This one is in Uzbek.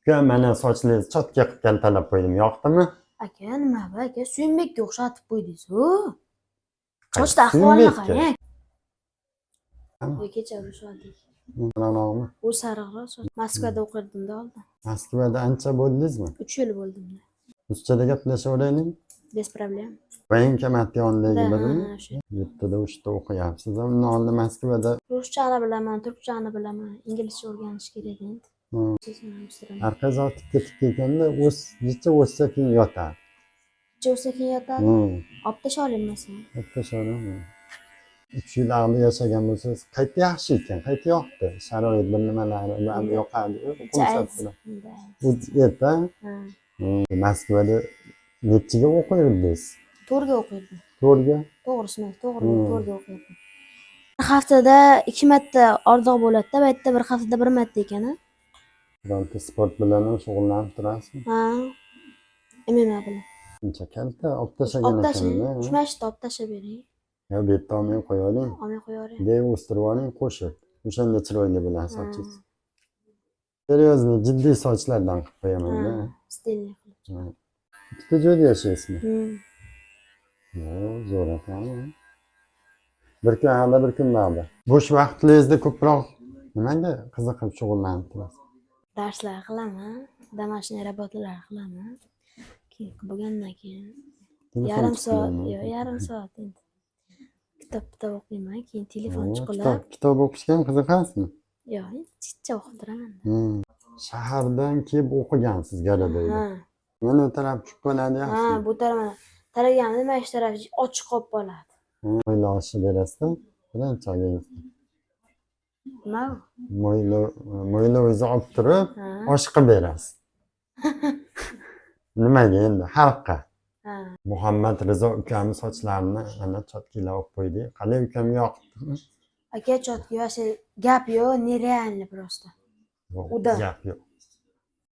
Uka, mana sochlaringizni cho'tka qilib kaltalab qo'ydim. Yoqdimi? Aka, nima bu aka? Suyunbekka o'xshatib qo'ydingiz-ku. Sochda ahvolni qarang. Kecha urushdik. Manog'mi? U sariqroq soch. Moskvada o'qirdim-da oldin. Moskvada ancha bo'ldingizmi? 3 yil bo'ldim-da. Ruschada gaplashaveraylik. Без проблем. Voenkomat yonidagi Da, birimi? o'sha. 7da 3da o'qiyapsiz. Undan oldin Moskvada Ruschani bilaman, turkchani bilaman. Inglizcha o'rganish kerak endi. arqa zotib ketib ketganda necha o'ssa keyin yotadi. Jo'sa keyin yotadi. Olib tasha olmaysan. O'ttashaverami? 3 yil avval yashagan bo'lsangiz, qayta yaxshi ekan, qayta yoqdi. Sharoit bir nimalari yoqadi. Xursand bilan. Bu yerda Moskvada nechiga o'qirdingiz? 4 ga o'qirdim. 4ga? To'g'risini, to'g'ri, 4 ga o'qirdim. Bir haftada 2 marta orziq bo'ladi-da, bu yerda bir haftada 1 marta ekan-a. Bironta sport bilan shug'ullanib turasizmi? Ha. MMA bilan. Shuncha kalta olib tashagan ekan-da. Shumashni olib tashlab bering. Yo, bu yerda olmay qo'yavering. Olmay qo'yavering. Deb o'stirib oling, qo'shib. O'shanda chiroyli bo'ladi sochingiz. Seryozni jiddiy sochlardan qilib qo'yaman-da. Stilli qilib. Ikkita joyda yashaysizmi? Zo'r ekan. Bir kun hali, bir kun bug'da. Bo'sh vaqtlaringizda ko'proq nimaga qiziqib shug'ullanib turasiz? Darslar qilaman, домашний работаlar qilaman. Keyin bo'lgandan keyin yarim soat endi. Kitob o'qiyman, keyin telefon chiqilib. Kitob o'qishga ham qiziqasizmi? Yo'q, chicha o'qib turaman. Shahardan kelib o'qigansiz Galadayda. Mana bu taraf tushib qoladi yaxshi. Ha, bu taraf taraganimda mana shu taraf ochiq qolib qoladi. Mo'ylo oshib berasizda, birinchi oyingizda. Nima u? Mo'ylo o'zi olib turib, osh qilib berasiz. Nimaga endi? Xalqqa. Muhammad Rizo ukamiz sochlarini ana chotkilab olib qo'ydi. Qalay ukamga yoqdimi? Aka, chotki yo'q, gap yo'q, нереально просто. Gap yo'q.